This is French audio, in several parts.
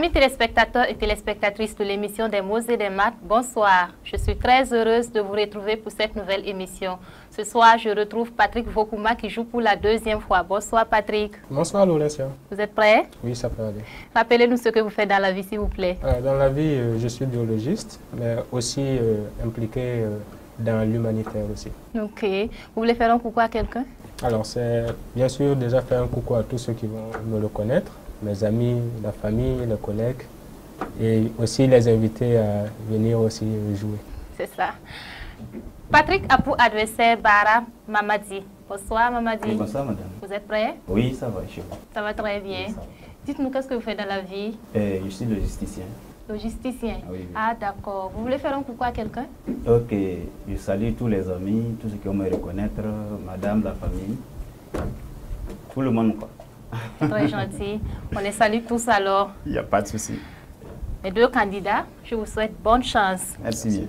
Amis téléspectateurs et téléspectatrices de l'émission des mots et des maths, bonsoir. Je suis très heureuse de vous retrouver pour cette nouvelle émission. Ce soir, je retrouve Patrick Vokuma qui joue pour la deuxième fois. Bonsoir Patrick. Bonsoir Laurentia. Vous êtes prêts? Oui, ça peut aller. Rappelez-nous ce que vous faites dans la vie, s'il vous plaît. Dans la vie, je suis biologiste, mais aussi impliqué dans l'humanitaire aussi. Ok. Vous voulez faire un coucou à quelqu'un? Alors, c'est bien sûr déjà faire un coucou à tous ceux qui vont me le connaître, mes amis, la famille, les collègues, et aussi les inviter à venir aussi jouer. C'est ça. Patrick a pour adversaire Bara Mamadi. Bonsoir Mamadi. Oui, bonsoir madame. Vous êtes prêts? Oui, ça va, je Ça va très bien. Oui, Dites-nous, qu'est-ce que vous faites dans la vie? je suis logisticien. Logisticien. Oui, oui. Ah d'accord. Vous voulez faire un coucou à quelqu'un? Ok, je salue tous les amis, tous ceux qui vont me reconnaître, madame, la famille, tout le monde quoi. Très gentil. On les salue tous alors. Il n'y a pas de souci. Les deux candidats, je vous souhaite bonne chance. Merci bien.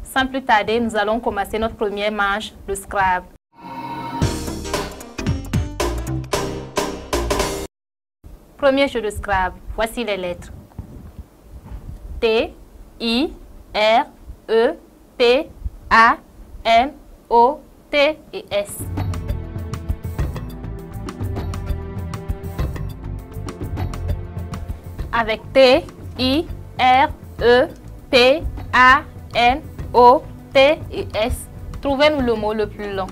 Sans plus tarder, nous allons commencer notre première manche, le Scrabble. Premier jeu de Scrabble. Voici les lettres. T, I, R, E, P, A, N, O, T et S. Avec T, I, R, E, P, A, N, O, T et S, trouvez-nous le mot le plus long.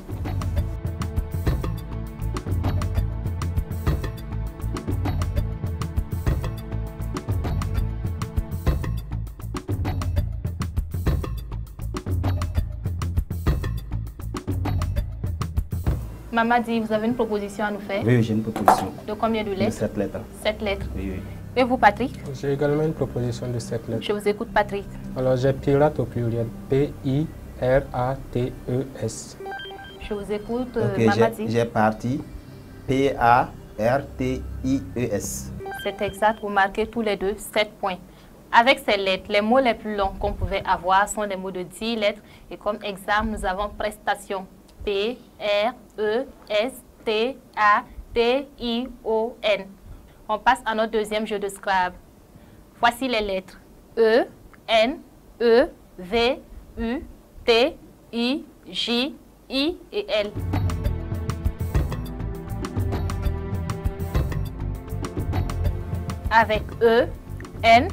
Mamadi, vous avez une proposition à nous faire? Oui, j'ai une proposition. De combien de De lettres? 7 lettres. 7 lettres. Oui, oui. Et vous, Patrick? J'ai également une proposition de 7 lettres. Je vous écoute, Patrick. Alors, j'ai pirate au pluriel. P-I-R-A-T-E-S. Je vous écoute, Ok, Mamadi. j'ai parti. P-A-R-T-I-E-S. C'est exact, vous marquez tous les deux 7 points. Avec ces lettres, les mots les plus longs qu'on pouvait avoir sont des mots de 10 lettres. Et comme exemple, nous avons prestation. P, R, E, S, T, A, T, I, O, N. On passe à notre deuxième jeu de Scrabble. Voici les lettres. E, N, E, V, U, T, I, J, I et L. Avec E, N,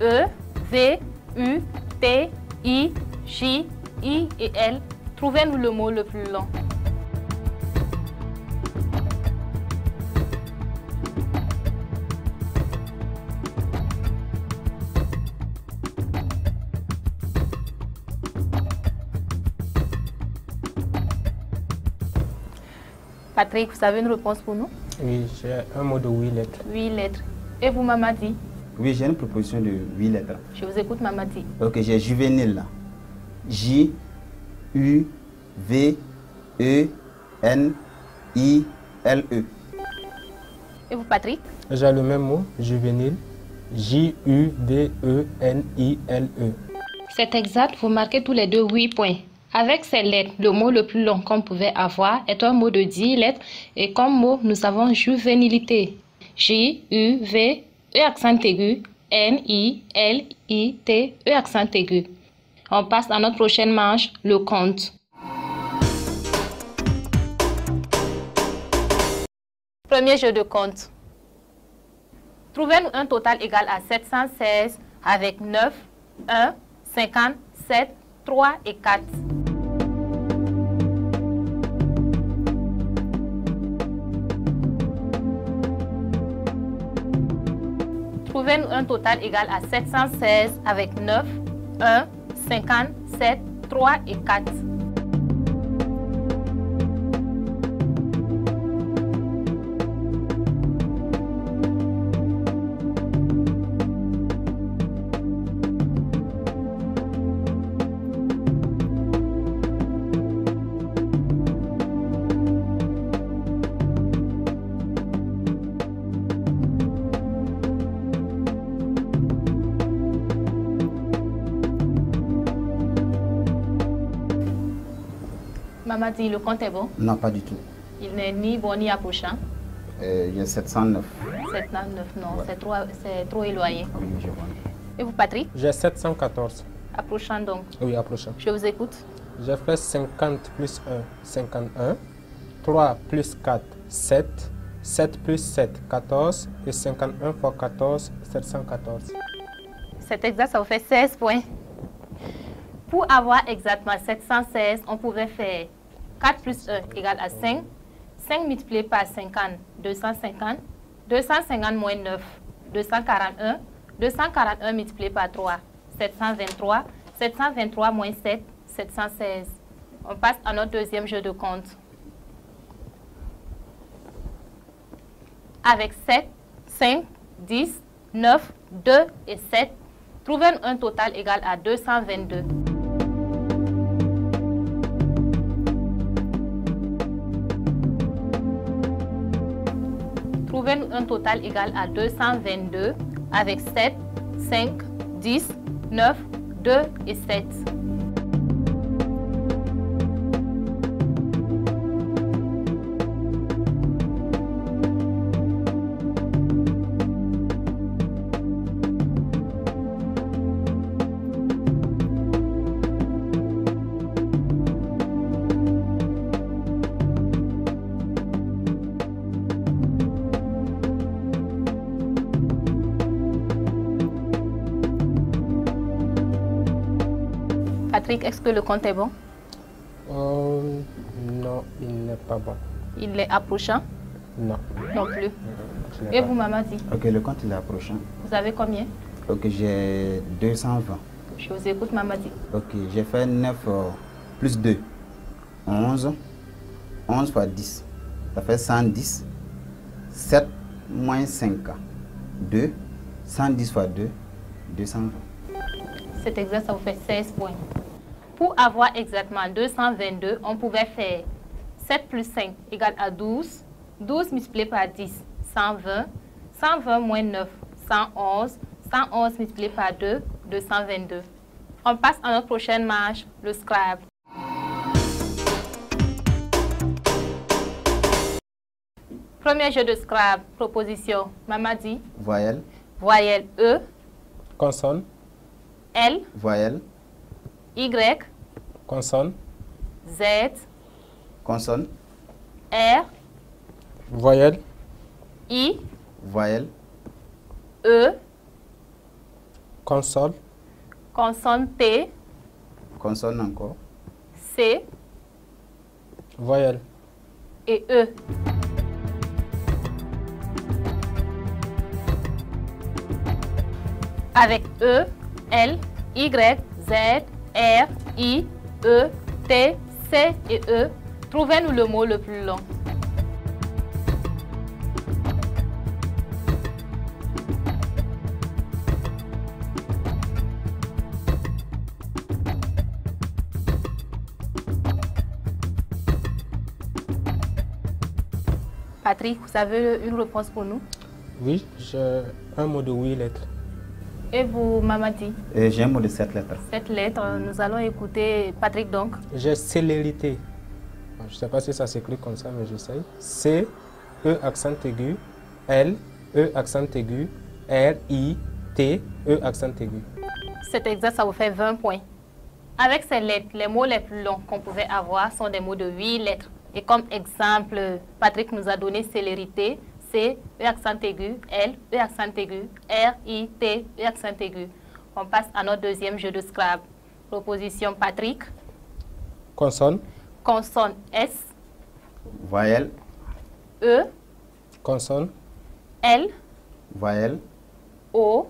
E, V, U, T, I, J, I et L, trouvez-nous le mot le plus long. Patrick, vous avez une réponse pour nous? Oui, j'ai un mot de 8 lettres. 8 lettres. Et vous, Mamadi? Oui, j'ai une proposition de 8 lettres. Je vous écoute, Mamadi. Ok, j'ai juvénile là. J, U, V, E, N, I, L, E. Et vous, Patrick? J'ai le même mot, juvénile. J-U-D-E-N-I-L-E. C'est exact, vous marquez tous les deux 8 points. Avec ces lettres, le mot le plus long qu'on pouvait avoir est un mot de 10 lettres et comme mot, nous avons juvénilité. J-U-V, E accent aigu, N-I-L-I-T, E accent aigu. On passe à notre prochaine manche, le compte. Premier jeu de compte. Trouvez-nous un total égal à 716 avec 9, 1, 57, 3 et 4. Trouvez-nous un total égal à 716 avec 9, 1, 57, 3 et 4. Mamadi, le compte est bon? Non, pas du tout. Il n'est ni bon ni approchant. J'ai 709. 709, non, Ouais. c'est trop éloigné. Oui, je vois. Et vous, Patrick? J'ai 714. Approchant donc. Oui, approchant. Je vous écoute. J'ai fait 50 plus 1, 51. 3 plus 4, 7. 7 plus 7, 14. Et 51 fois 14, 714. C'est exact, ça vous fait 16 points. Pour avoir exactement 716, on pouvait faire 4 plus 1 égale à 5. 5 multiplié par 50, 250. 250 moins 9, 241. 241 multiplié par 3, 723. 723 moins 7, 716. On passe à notre deuxième jeu de compte. Avec 7, 5, 10, 9, 2 et 7, trouvez un total égal à 222. Trouvez un total égal à 222 avec 7, 5, 10, 9, 2 et 7. Patrick, est-ce que le compte est bon? Non, il n'est pas bon. Il est approchant? Non. Non plus. Je n'ai Et pas. vous, Mamadi? Ok, le compte il est approchant. Vous avez combien? Ok, j'ai 220. Je vous écoute, Mamadi. Ok, j'ai fait 9 plus 2. 11. 11 fois 10. Ça fait 110. 7 moins 5. 2. 110 fois 2. 220. C'est exact, ça vous fait 16 points. Pour avoir exactement 222, on pouvait faire 7 plus 5 égale à 12. 12 multiplié par 10, 120. 120 moins 9, 111. 111 multiplié par 2, 222. On passe à notre prochaine marche, le Scrabble. Premier jeu de Scrabble, proposition. Mamadi, Voyelle. voyelle E, Consonne, L, Voyelle. Y, consonne, Z, Consonne. R, voyelle, I, Voyelle. E, consonne, consonne T, Consonne encore. C voyelle, et E. Avec E, L, Y, Z, R, I, E, T, C et E, trouvez-nous le mot le plus long. Patrick, vous avez une réponse pour nous? oui, j'ai un mot de 8 lettres. Et vous, Mamadi? J'ai un mot de 7 lettres. Cette lettre, nous allons écouter Patrick donc. J'ai célérité. Je ne sais pas si ça s'écrit comme ça, mais j'essaye. C, E accent aigu, L, E accent aigu, R, I, T, E accent aigu. C'est exact, ça vous fait 20 points. Avec ces lettres, les mots les plus longs qu'on pouvait avoir sont des mots de 8 lettres. Et comme exemple, Patrick nous a donné célérité, C, E accent aigu, L, E accent aigu, R, I, T, E accent aigu. On passe à notre deuxième jeu de Scrabble. Proposition Patrick. Consonne, Consonne S, Voyelle. E, consonne, L, Voyelle. O,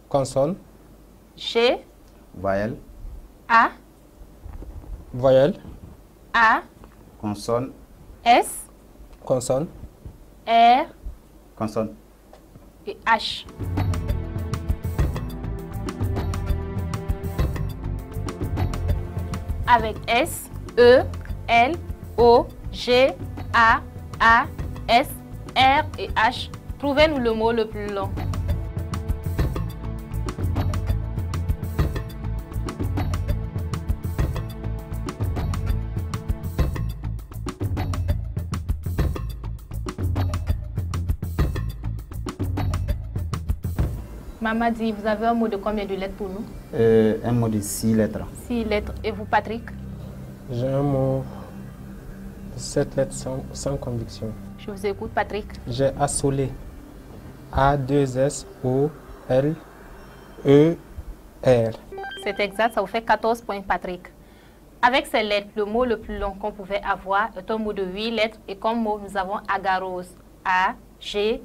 consonne, G, Voyelle. A, voyelle, A, Consonne. S, consonne, R Consonne. et H. Avec S, E, L, O, G, A, S, R et H, trouvez-nous le mot le plus long. Mamadi, vous avez un mot de combien de lettres pour nous? Un mot de 6 lettres. 6 lettres. Et vous, Patrick? J'ai un mot de 7 lettres sans conviction. Je vous écoute, Patrick. J'ai assolé. A-2-S-O-L-E-R. C'est exact, ça vous fait 14 points, Patrick. Avec ces lettres, le mot le plus long qu'on pouvait avoir est un mot de 8 lettres et comme mot, nous avons agarose. A-G-A-R-O-S-E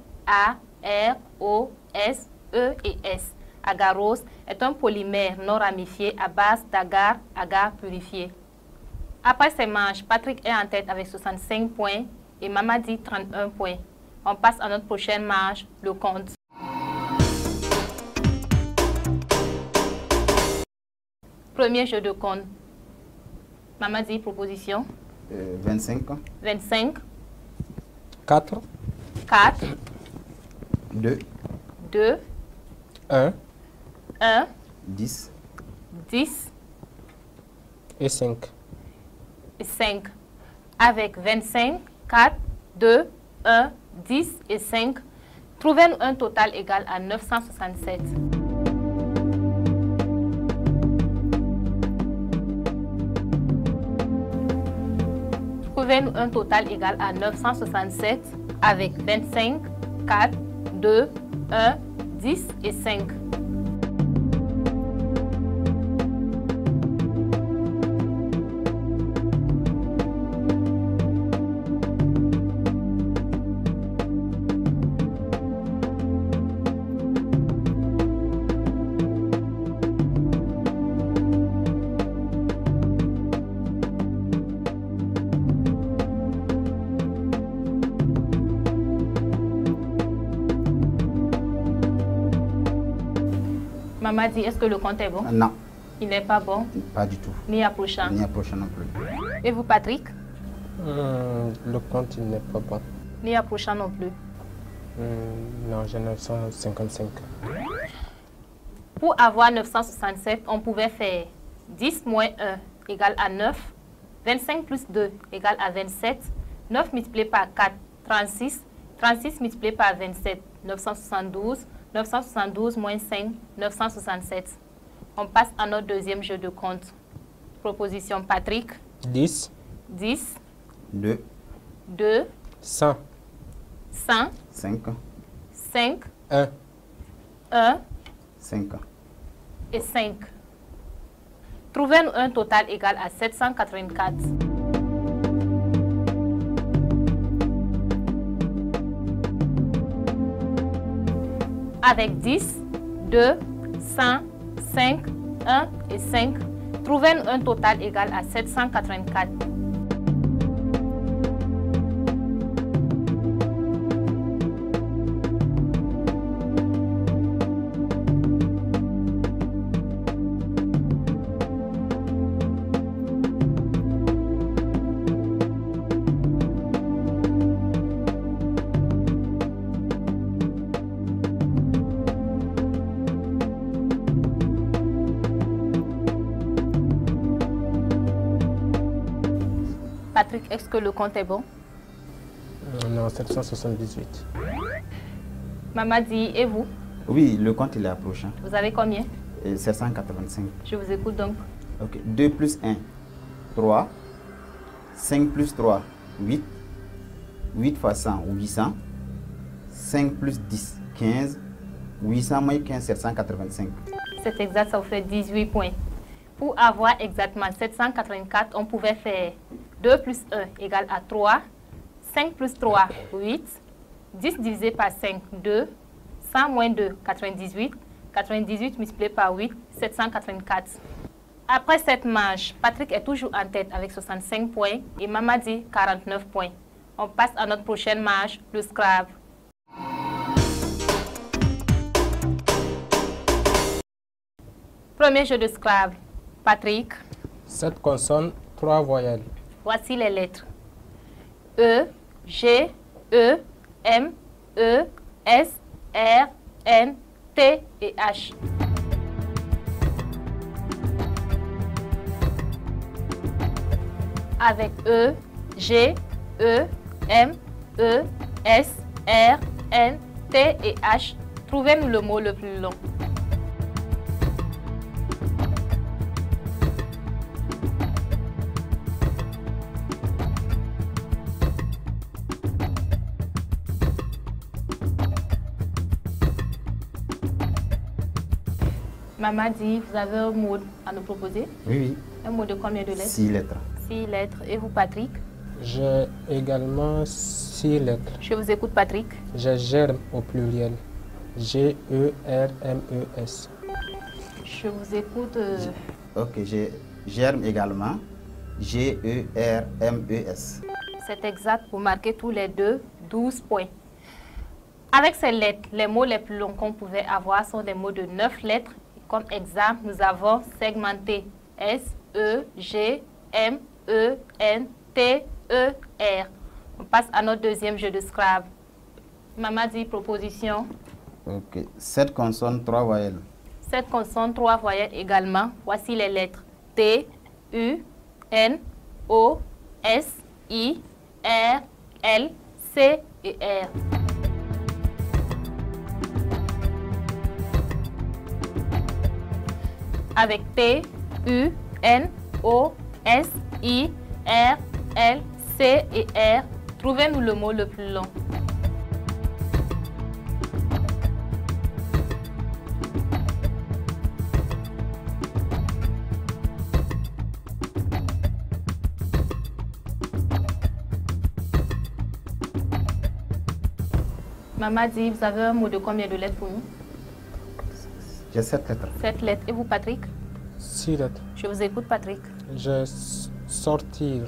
et S. Agarose est un polymère non ramifié à base d'agar, agar purifié. Après ces manches, Patrick est en tête avec 65 points et Mamadi 31 points. On passe à notre prochaine manche, le compte. Premier jeu de compte. Mamadi, proposition. 25. 25. 4, 4. 2. 2. 1 1. 10. 10. et 5. Et 5. Avec 25, 4, 2, 1, 10 et 5. Trouvez-nous un total égal à 967. Trouvez-nous un total égal à 967 avec 25, 4, 2, 1, 10 et 5. Mamadi, est-ce que le compte est bon? Non. Il n'est pas bon? Pas du tout. Ni approchant? Ni approchant non plus. Et vous, Patrick? Le compte, il n'est pas bon. Ni approchant non plus. Non, j'ai 955. Pour avoir 967, on pouvait faire 10 moins 1 égale à 9, 25 plus 2 égale à 27, 9 multiplié par 4, 36, 36 multiplié par 27, 972, 972 moins 5, 967. On passe à notre deuxième jeu de compte. Proposition Patrick. 10. 10. 2. 2. 100. 100. 5. 5. 1. 1. 5. Et 5. Trouvez-nous un total égal à 784. Avec 10, 2, 100, 5, 1 et 5, trouvez-nous un total égal à 784. Patrick, est-ce que le compte est bon? Non, 778. Mamadi, et vous? Oui, le compte il est approchant. Vous avez combien? 785. Je vous écoute donc. Ok. 2 plus 1, 3. 5 plus 3, 8. 8 fois 100, 800. 5 plus 10, 15. 800 moins 15, 785. C'est exact, ça vous fait 18 points. Pour avoir exactement 784, on pouvait faire 2 plus 1 égale à 3. 5 plus 3, 8. 10 divisé par 5, 2. 100 moins 2, 98. 98 multiplié par 8, 784. Après cette manche, Patrick est toujours en tête avec 65 points et Mamadi 49 points. On passe à notre prochaine manche, le Scrabble. Premier jeu de Scrabble. Patrick. 7 consonnes, 3 voyelles. Voici les lettres. E, G, E, M, E, S, R, N, T et H. Avec E, G, E, M, E, S, R, N, T et H, trouvez-nous le mot le plus long. Mamadi, vous avez un mot à nous proposer? Oui, oui. Un mot de combien de lettres? 6 lettres. 6 lettres. Et vous, Patrick? J'ai également 6 lettres. Je vous écoute, Patrick. J'ai germe au pluriel. G-E-R-M-E-S. Je vous écoute. Ok, j'ai germe également. G-E-R-M-E-S. C'est exact. Vous marquez tous les deux 12 points. Avec ces lettres, les mots les plus longs qu'on pouvait avoir sont des mots de 9 lettres. Comme exemple, nous avons segmenté. S-E-G-M-E-N-T-E-R. On passe à notre deuxième jeu de Scrabble. Mamadi, proposition. Ok, 7 consonnes, 3 voyelles. 7 consonnes, 3 voyelles également. Voici les lettres T, U, N, O, S, I, R, L, C et R. Avec T, U, N, O, S, I, R, L, C et R, trouvez-nous le mot le plus long. Mamadi, vous avez un mot de combien de lettres pour nous? J'ai 7 lettres. 7 lettres. Et vous, Patrick? 6 lettres. Je vous écoute, Patrick. J'ai sortir.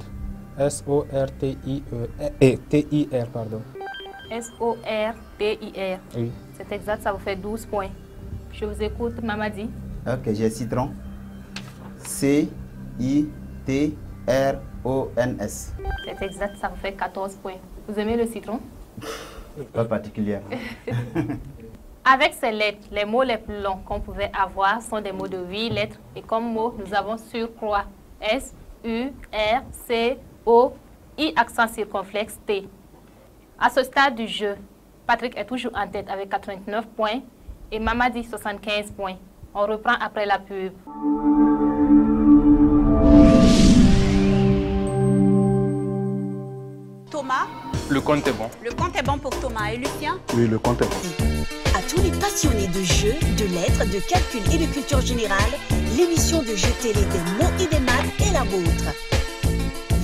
S-O-R-T-I-E. T-I-R, pardon. S-O-R-T-I-R. Oui. C'est exact, ça vous fait 12 points. Je vous écoute, Mamadi. Ok, j'ai citron. C-I-T-R-O-N-S. C'est exact, ça vous fait 14 points. Vous aimez le citron? Pas particulièrement. Avec ces lettres, les mots les plus longs qu'on pouvait avoir sont des mots de 8 lettres. Et comme mot, nous avons surcroît. S, U, R, C, O, I accent circonflexe, T. À ce stade du jeu, Patrick est toujours en tête avec 89 points et Mamadi 75 points. On reprend après la pub. Thomas, Le compte est bon. le compte est bon pour Thomas et Lucien. Oui, le compte est bon. À tous les passionnés de jeux, de lettres, de calcul et de culture générale, l'émission de jeux télé des mots et des maths est la vôtre.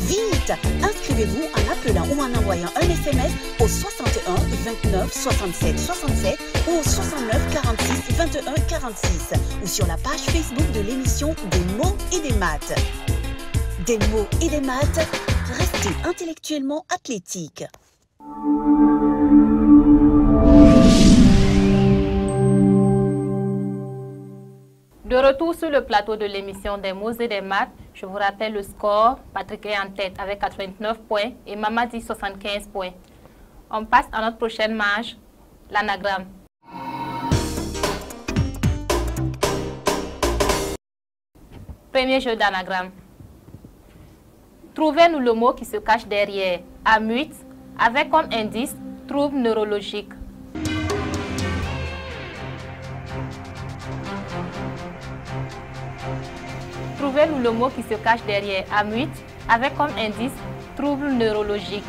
Vite, inscrivez-vous en appelant ou en envoyant un SMS au 61 29 67 67 ou au 69 46 21 46 ou sur la page Facebook de l'émission des mots et des maths. Des mots et des maths, restez intellectuellement athlétique. De retour sur le plateau de l'émission des mots et des maths, je vous rappelle le score. Patrick est en tête avec 89 points et Mamadi 75 points. On passe à notre prochaine marche, l'anagramme. Premier jeu d'anagramme. Trouvez-nous le mot qui se cache derrière amuite avec comme indice trouble neurologique. Trouvez-nous le mot qui se cache derrière amuite avec comme indice trouble neurologique.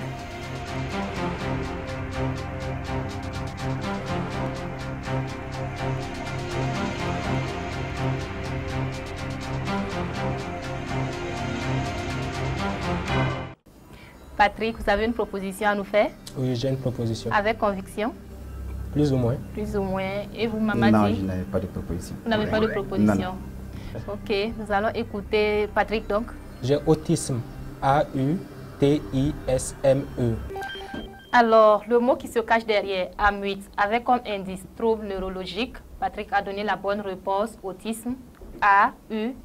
Patrick, vous avez une proposition à nous faire? Oui, j'ai une proposition. Avec conviction? Plus ou moins. Plus ou moins. Et vous, Mamadi? Non, je n'avais pas de proposition. Vous n'avez pas de proposition? Non. Ok, nous allons écouter Patrick donc. J'ai autisme. A-U-T-I-S-M-E. Alors, le mot qui se cache derrière amuite avec comme indice trouble neurologique, Patrick a donné la bonne réponse, autisme, A-U-T-I-S-M-E.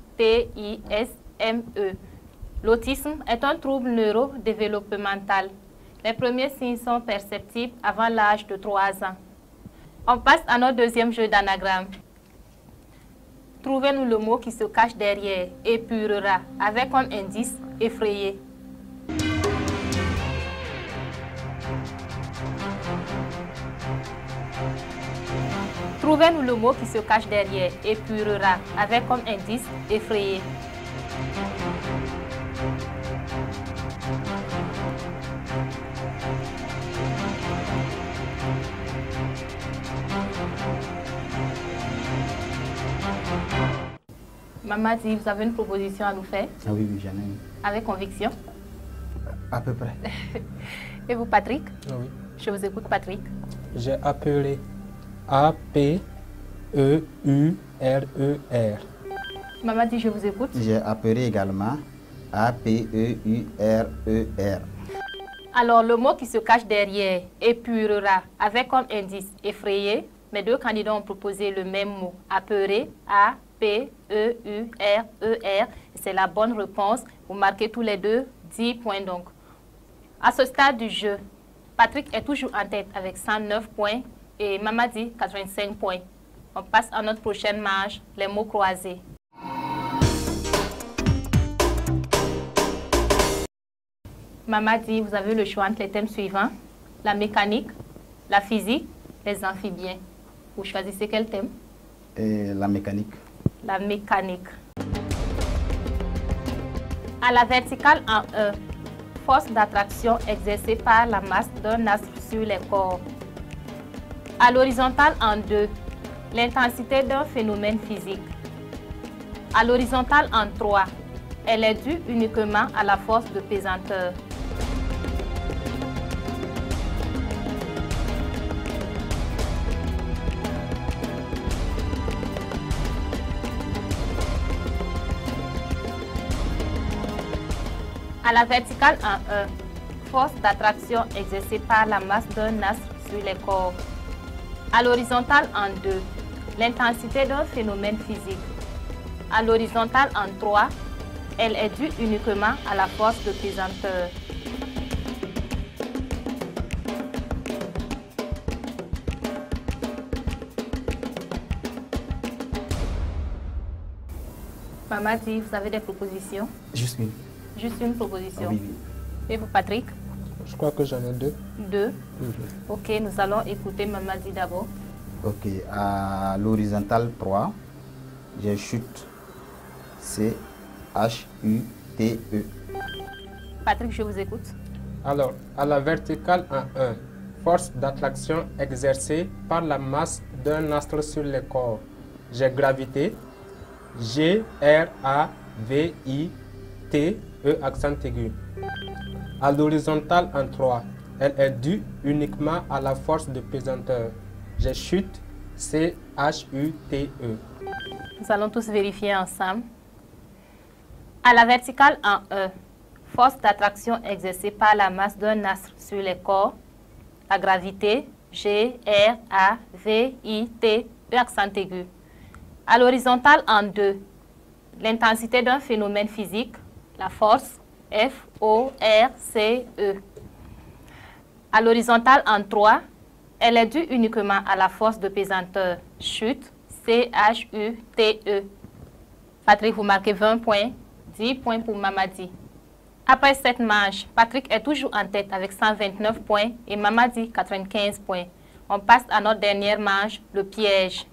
L'autisme est un trouble neurodéveloppemental. Les premiers signes sont perceptibles avant l'âge de 3 ans. On passe à notre deuxième jeu d'anagramme. Trouvez-nous le mot qui se cache derrière épurera avec comme indice effrayé. Trouvez-nous le mot qui se cache derrière épurera avec comme indice effrayé. Mamadi, vous avez une proposition à nous faire? Ah oui, oui, j'en ai une. Avec conviction? À peu près. Et vous, Patrick? Ah oui. Je vous écoute, Patrick. J'ai appelé A-P-E-U-R-E-R. Mamadi, je vous écoute. J'ai appelé également A-P-E-U-R-E-R. Alors, le mot qui se cache derrière épurera avec comme indice effrayé. Mes deux candidats ont proposé le même mot, apeurer, A-P-E-U-R-E-R. C'est la bonne réponse. Vous marquez tous les deux 10 points donc. À ce stade du jeu, Patrick est toujours en tête avec 109 points et Mamadi 85 points. On passe à notre prochaine marche, les mots croisés. Mamadi, vous avez le choix entre les thèmes suivants, la mécanique, la physique, les amphibiens. Vous choisissez quel thème? Et la mécanique. La mécanique. À la verticale en 1, force d'attraction exercée par la masse d'un astre sur les corps. À l'horizontale en 2, l'intensité d'un phénomène physique. À l'horizontale en 3, elle est due uniquement à la force de pesanteur. À la verticale en 1, force d'attraction exercée par la masse d'un astre sur les corps. À l'horizontale en 2, l'intensité d'un phénomène physique. À l'horizontale en 3, elle est due uniquement à la force de pesanteur. Mamadi, vous avez des propositions? Juste une. Juste une proposition. Ah oui, oui. Et vous, Patrick? Je crois que j'en ai deux. Deux. Ok, nous allons écouter Mamadi d'abord. Ok, à l'horizontale 3, j'ai chute. C-H-U-T-E. Patrick, je vous écoute. Alors, à la verticale en 1, force d'attraction exercée par la masse d'un astre sur le corps. J'ai gravité. G-R-A-V-I-T-E accent aigu. À l'horizontale en 3, elle est due uniquement à la force de pesanteur. J'ai chute. C-H-U-T-E. Nous allons tous vérifier ensemble. À la verticale en 1, force d'attraction exercée par la masse d'un astre sur les corps. La gravité, G-R-A-V-I-T-E accent aigu. À l'horizontale en 2, l'intensité d'un phénomène physique, la force, F-O-R-C-E. À l'horizontale en 3, elle est due uniquement à la force de pesanteur, chute, C-H-U-T-E. Patrick, vous marquez 20 points, 10 points pour Mamadi. Après cette manche, Patrick est toujours en tête avec 129 points et Mamadi 95 points. On passe à notre dernière manche, le piège.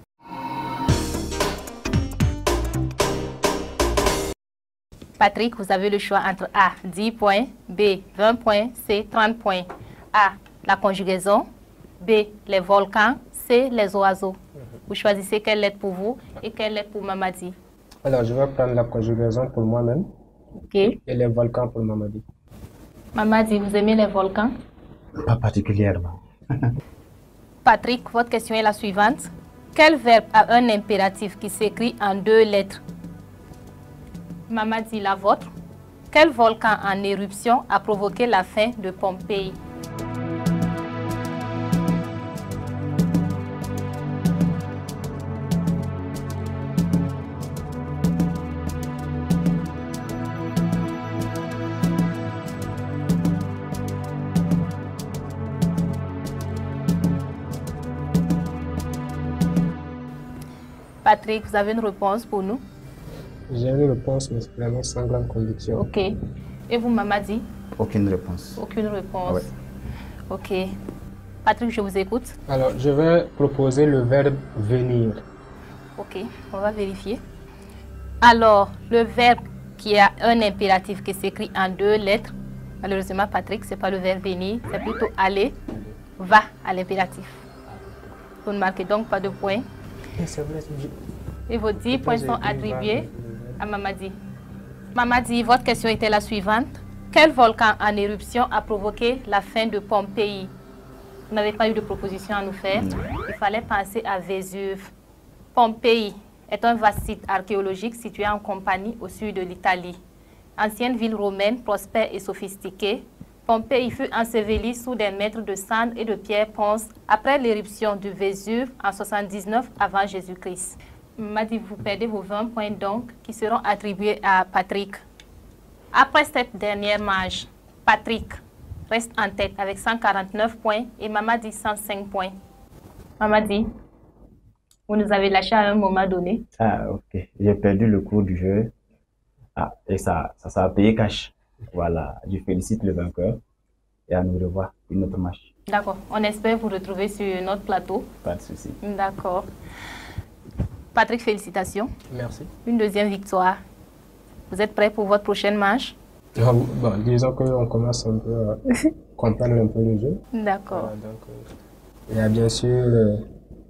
Patrick, vous avez le choix entre A, 10 points, B, 20 points, C, 30 points. A, la conjugaison, B, les volcans, C, les oiseaux. Vous choisissez quelle lettre pour vous et quelle lettre pour Mamadi. Alors, je vais prendre la conjugaison pour moi-même. Ok. Et les volcans pour Mamadi. Mamadi, vous aimez les volcans? Pas particulièrement. Patrick, votre question est la suivante. Quel verbe a un impératif qui s'écrit en 2 lettres? Mamadi, la vôtre. Quel volcan en éruption a provoqué la fin de Pompéi? Patrick, vous avez une réponse pour nous? J'ai une réponse, mais c'est vraiment sans grande conviction. Ok. Et vous, Mamadi? Aucune réponse. Aucune réponse. Ouais. Ok. Patrick, je vous écoute. Alors, je vais proposer le verbe venir. Ok, on va vérifier. Alors, le verbe qui a un impératif qui s'écrit en 2 lettres, malheureusement, Patrick, ce n'est pas le verbe venir, c'est plutôt aller, va à l'impératif. Vous ne marquez donc pas de points. C'est vrai, Et vos 10 points sont attribués à Mamadi. Mamadi, votre question était la suivante. Quel volcan en éruption a provoqué la fin de Pompéi? Vous n'avez pas eu de proposition à nous faire. Il fallait penser à Vésuve. Pompéi est un vaste site archéologique situé en Campanie au sud de l'Italie. Ancienne ville romaine prospère et sophistiquée, Pompéi fut ensevelie sous des mètres de cendres et de pierres ponces après l'éruption du Vésuve en 79 avant Jésus-Christ. Mamadi, vous perdez vos 20 points donc qui seront attribués à Patrick. Après cette dernière manche, Patrick reste en tête avec 149 points et Mamadi 105 points. Mamadi, vous nous avez lâché à un moment donné. Ah, ok. J'ai perdu le cours du jeu. Ah, et ça a payé cash. Voilà. Je félicite le vainqueur. Et à nous revoir une autre match. D'accord. On espère vous retrouver sur notre plateau. Pas de souci. D'accord. Patrick, félicitations. Merci. Une deuxième victoire. Vous êtes prêts pour votre prochaine manche? Bon, disons qu'on commence un peu à comprendre un peu le jeu. D'accord. Voilà, donc, il y a bien sûr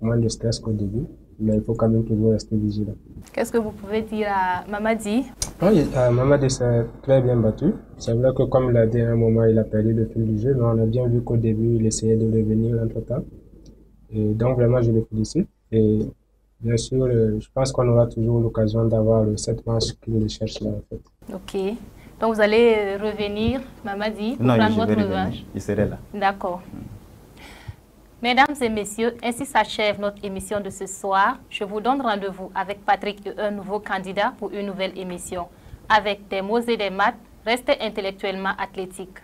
moins de stress qu'au début, mais il faut quand même toujours rester vigilant. Qu'est-ce que vous pouvez dire à Mamadi? Oui, Mamadi s'est très bien battu. C'est vrai que comme il a dit à un moment, il a perdu le fil du jeu, mais on a bien vu qu'au début, il essayait de revenir entre-temps. Et donc vraiment, je le félicite. Et bien sûr, je pense qu'on aura toujours l'occasion d'avoir cette manche qu'il cherche là, en fait. Ok. Donc vous allez revenir, Mamadi, pour Non, prendre je votre vais revanche. revenir. Il serait là. D'accord. Mesdames et messieurs, ainsi s'achève notre émission de ce soir. Je vous donne rendez-vous avec Patrick et un nouveau candidat pour une nouvelle émission. Avec des mots et des maths, restez intellectuellement athlétiques.